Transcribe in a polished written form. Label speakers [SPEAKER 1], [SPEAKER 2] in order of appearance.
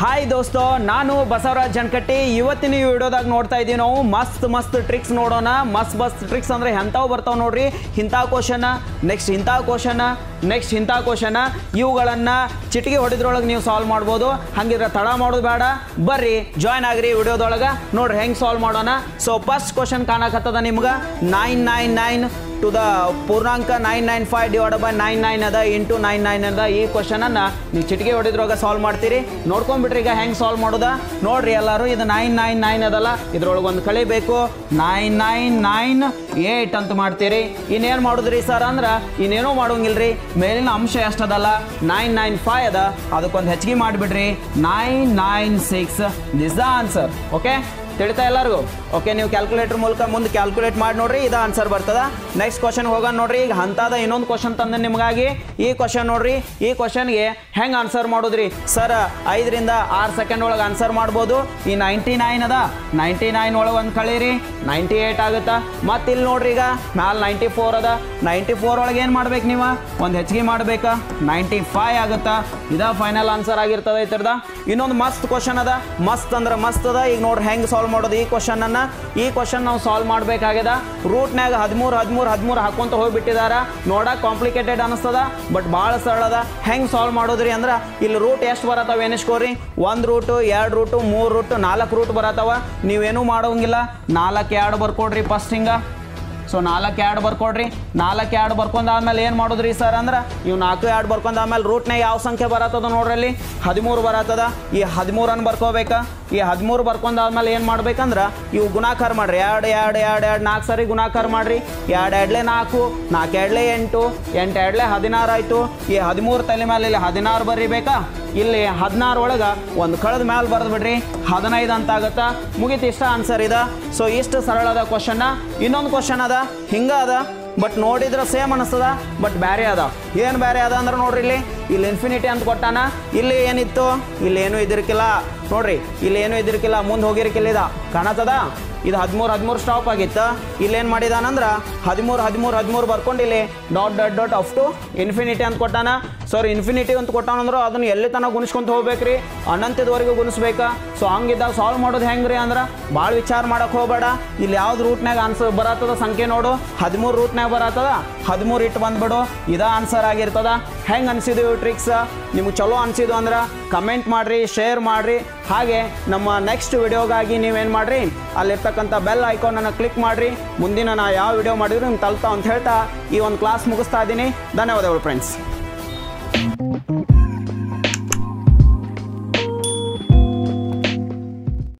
[SPEAKER 1] Hi ದೋಸ್ತೋ, ನಾನು ಬಸವರಾಜ್ ಜನ್ಕಟ್ಟಿ. ಇವತ್ತಿನ ಈ ವಿಡಿಯೋದಾಗ ನೋಡ್ತಾ ಇದ್ದೀವಿ ನಾವು ಮಸ್ತ್ ಟ್ರಿಕ್ಸ್ ನೋಡೋಣ. ಮಸ್ತ್ ಟ್ರಿಕ್ಸ್ ಅಂದರೆ ಎಂಥವು ಬರ್ತಾವೆ ನೋಡ್ರಿ. ಇಂಥ ಕ್ವಶನ, ನೆಕ್ಸ್ಟ್ ಇಂಥ ಕ್ವಶನ, ನೆಕ್ಸ್ಟ್ ಇಂಥ ಕ್ವಶನ, ಇವುಗಳನ್ನು ಚಿಟಿಕೆ ಹೊಡೆದ್ರೊಳಗೆ ನೀವು ಸಾಲ್ವ್ ಮಾಡ್ಬೋದು. ಹಂಗಿದ್ರೆ ತಡ ಮಾಡೋದು ಬೇಡ, ಬರ್ರಿ ಜಾಯ್ನ್ ಆಗ್ರಿ ವಿಡಿಯೋದೊಳಗೆ. ನೋಡ್ರಿ ಹೆಂಗೆ ಸಾಲ್ವ್ ಮಾಡೋಣ. ಸೊ ಫಸ್ಟ್ ಕ್ವಶನ್ ಕಾಣಕತ್ತದ ನಿಮ್ಗೆ 999 ಟು ದ ಪೂರ್ಣಾಂಕ 995 ಡಿವೈಡೆಡ್ ಬೈ 99 ಅದ ಇಂಟು 99 ಅದ. ಈ ಕ್ವಶನನ್ನು ನೀವು ಚಿಟಿಕೆ ಹೊಡೆದ್ರೊಳಗೆ ಸಾಲ್ವ್ ಮಾಡ್ತೀರಿ. ನೋಡ್ಕೊಂಡ್ಬಿಟ್ರಿ ಈಗ ಹೆಂಗೆ ಸಾಲ್ವ್ ಮಾಡೋದ ನೋಡ್ರಿ ಎಲ್ಲರೂ. ಇದು 999 ಅದಲ್ಲ, ಇದ್ರೊಳಗೆ ಒಂದು ಕಳಿಬೇಕು. 9998 ಅಂತ ಮಾಡ್ತೀರಿ. ಇನ್ನೇನು ಮಾಡೋದ್ರಿ ಸರ್ ಅಂದ್ರೆ ಇನ್ನೇನೂ ಮಾಡೋಂಗಿಲ್ರಿ. ಮೇಲಿನ ಅಂಶ ಎಷ್ಟದಲ್ಲ 995 ಅದ, ಅದಕ್ಕೊಂದು ಹೆಚ್ಚಿಗೆ ಮಾಡಿಬಿಡ್ರಿ 996. This the answer. ಓಕೆ, ತಿಳಿತಾ ಎಲ್ಲರಿಗೂ? ಓಕೆ, ನೀವು ಕ್ಯಾಲ್ಕುಲೇಟರ್ ಮೂಲಕ ಮುಂದೆ ಕ್ಯಾಲ್ಕುಲೇಟ್ ಮಾಡಿ ನೋಡ್ರಿ, ಇದು ಆನ್ಸರ್ ಬರ್ತದ. ನೆಕ್ಸ್ಟ್ ಕ್ವಶನ್ ಹೋಗೋಣ ನೋಡ್ರಿ. ಈಗ ಅಂತಾದ ಇನ್ನೊಂದು ಕ್ವಶನ್ ತಂದೆ ನಿಮಗಾಗಿ. ಈ ಕ್ವಶನ್ ನೋಡ್ರಿ, ಈ ಕ್ವಶನ್ಗೆ ಹೆಂಗೆ ಆನ್ಸರ್ ಮಾಡೋದ್ರಿ ಸರ್? 5 ರಿಂದ 6 ಸೆಕೆಂಡ್ ಒಳಗೆ ಆನ್ಸರ್ ಮಾಡ್ಬೋದು. ಈ 99 ಅದ, 99 ಒಳಗೆ ಒಂದು ಕಳೀರಿ 98 ಆಗುತ್ತಾ. ಮತ್ತು ಇಲ್ಲಿ ನೋಡ್ರಿ ಈಗ ಮ್ಯಾಲೆ 94 ಅದ, 94 ಒಳಗೆ ಏನು ಮಾಡ್ಬೇಕು ನೀವು? ಒಂದು ಹೆಚ್ಚಿಗೆ ಮಾಡ್ಬೇಕಾ, 95 ಆಗುತ್ತಾ. ಇದ ಫೈನಲ್ ಆನ್ಸರ್ ಆಗಿರ್ತದೆ ಇತರದ. ಇನ್ನೊಂದು ಮಸ್ತ್ ಕ್ವಶನ್ ಅದ, ಮಸ್ತ್ ಅಂದ್ರೆ ಮಸ್ತ್ ಅದ. ಈಗ ನೋಡ್ರಿ ಹೆಂಗೆ ಸಾಲ್ವ್ ಮಾಡೋದು ಈ ಕ್ವಶನನ್ನು. ಈ ಕ್ವಶನ್ ನಾವು ಸಾಲ್ವ್ ಮಾಡಬೇಕಾಗ್ಯದ. ರೂಟ್ನಾಗ 13 ಹಾಕೊಂತ ಹೋಗ್ಬಿಟ್ಟಿದಾರ. ನೋಡಕ್ಕೆ ಕಾಂಪ್ಲಿಕೇಟೆಡ್ ಅನಿಸ್ತದ, ಬಟ್ ಭಾಳ ಸರಳ ಅದ. ಹೆಂಗೆ ಸಾಲ್ವ್ ಮಾಡೋದ್ರಿ ಅಂದ್ರೆ ಇಲ್ಲಿ ರೂಟ್ ಎಷ್ಟು ಬರತ್ತವ ಎನಿಸ್ಕೋರಿ. 1 ರೂಟು, 2 ರೂಟು, 3 ರೂಟು, 4 ರೂಟ್ ಬರತ್ತವ. ನೀವೇನೂ ಮಾಡೋಂಗಿಲ್ಲ, 4 2 ಬರ್ಕೊಡ್ರಿ ಫಸ್ಟ್ ಹಿಂಗ. ಸೊ 4 2 ಬರ್ಕೊಡ್ರಿ. 4 2 ಬರ್ಕೊಂಡಾದ್ಮೇಲೆ ಏನು ಮಾಡೋದ್ರಿ ಸರ್ ಅಂದ್ರೆ ಇವು 4 2 ಬರ್ಕೊಂಡಾದ್ಮೇಲೆ ರೂಟ್ನಾಗ ಯಾವ ಸಂಖ್ಯೆ ಬರತ್ತದ ನೋಡ್ರಿ, ಅಲ್ಲಿ 13 ಬರತ್ತದ. ಈ 13 ಬರ್ಕೋಬೇಕಾ. ಈ 13 ಬರ್ಕೊಂಡಾದ್ಮೇಲೆ ಏನು ಮಾಡ್ಬೇಕಂದ್ರೆ ಇವು ಗುಣಾಕಾರ ಮಾಡ್ರಿ. 2 2 2 2 4 ಸರಿ ಗುಣಾಕಾರ ಮಾಡ್ರಿ. 2 2 4, 4 2 8, 8 2 16 ಆಯಿತು. ಈ 13 ತಲೆ ಮೇಲೆ ಇಲ್ಲಿ 16 ಬರೀಬೇಕಾ. ಇಲ್ಲಿ 16 ಒಳಗೆ ಒಂದು ಕಳೆದ ಮೇಲೆ ಬರೆದು ಬಿಡ್ರಿ 15 ಅಂತ ಆಗುತ್ತಾ. ಮುಗೀತು, ಇಷ್ಟ ಆನ್ಸರ್ ಇದೆ. ಸೊ ಇಷ್ಟು ಸರಳದ ಕ್ವಶನ್ನ. ಇನ್ನೊಂದು ಕ್ವಶನ್ ಅದ, ಹಿಂಗೆ ಅದ, ಬಟ್ ನೋಡಿದ್ರೆ ಸೇಮ್ ಅನಿಸ್ತದ, ಬಟ್ ಬೇರೆ ಅದ. ಏನು ಬೇರೆ ಅದ ಅಂದ್ರೆ ನೋಡ್ರಿ, ಇಲ್ಲಿ ಇನ್ಫಿನಿಟಿ ಅಂತ ಕೊಟ್ಟಾನ. ಇಲ್ಲಿ ಏನಿತ್ತು, ಇಲ್ಲಿ ಏನೂ ಇದಿರ್ಕಿಲ್ಲ ನೋಡ್ರಿ, ಇಲ್ಲಿ ಏನೂ ಇದಿರ್ಕಿಲ್ಲ, ಮುಂದೆ ಹೋಗಿರ್ಕಿಲ್ಲ. ಇದು ಕಾಣತ್ತದ, ಇದು 13 ಸ್ಟಾಪ್ ಆಗಿತ್ತು. ಇಲ್ಲೇನು ಮಾಡಿದಾನಂದ್ರೆ 13 ಬರ್ಕೊಂಡು ಇಲ್ಲಿ ಡಾಟ್ ಅಪ್ ಟು ಇನ್ಫಿನಿಟಿ ಅಂತ ಕೊಟ್ಟಾನ. ಸರ್ ಇನ್ಫಿನಿಟಿ ಅಂತ ಕೊಟ್ಟಾನಂದ್ರೆ ಅದನ್ನು ಎಲ್ಲಿ ತನಕ ಗುಣಿಸ್ಕೊಂತ ಹೋಗ್ಬೇಕ್ರಿ, ಅನಂತದವರೆಗೂ ಗುಣಿಸ್ಬೇಕಾ. ಸೊ ಹಂಗಿದ್ದಾಗ ಸಾಲ್ವ್ ಮಾಡೋದು ಹೆಂಗ್ರಿ ಅಂದ್ರೆ ಭಾಳ ವಿಚಾರ ಮಾಡಕ್ಕೆ ಹೋಗಬೇಡ. ಇಲ್ಲಿ ಯಾವ್ದು ರೂಟ್ನಾಗ ಆನ್ಸರ್ ಬರತ್ತದ ಸಂಖ್ಯೆ ನೋಡು, 13 ರೂಟ್ನಾಗ ಬರತ್ತದ, 13 ಇಟ್ಟು ಬಂದ್ಬಿಡು, ಇದ ಆನ್ಸರ್ ಆಗಿರ್ತದ. ಹೆಂಗೆ ಅನಿಸಿದ್ವು ಟ್ರಿಕ್ಸ್? ನಿಮ್ಗೆ ಚಲೋ ಅನಿಸಿದ್ವು ಅಂದ್ರೆ ಕಮೆಂಟ್ ಮಾಡಿರಿ, ಶೇರ್ ಮಾಡಿರಿ. ಹಾಗೆ ನಮ್ಮ ನೆಕ್ಸ್ಟ್ ವಿಡಿಯೋಗಾಗಿ ನೀವೇನು ಮಾಡಿರಿ, ಅಲ್ಲಿರ್ತಕ್ಕಂಥ ಬೆಲ್ ಐಕಾನನ್ನು ಕ್ಲಿಕ್ ಮಾಡಿರಿ. ಮುಂದಿನ ನಾ ಯಾವ ವಿಡಿಯೋ ಮಾಡಿದ್ರು ನಿಮ್ಗೆ ತಲುಪ್ತಾ ಅಂತ ಹೇಳ್ತಾ ಈ ಒಂದು ಕ್ಲಾಸ್ ಮುಗಿಸ್ತಾ ಇದ್ದೀನಿ. ಧನ್ಯವಾದಗಳು ಫ್ರೆಂಡ್ಸ್.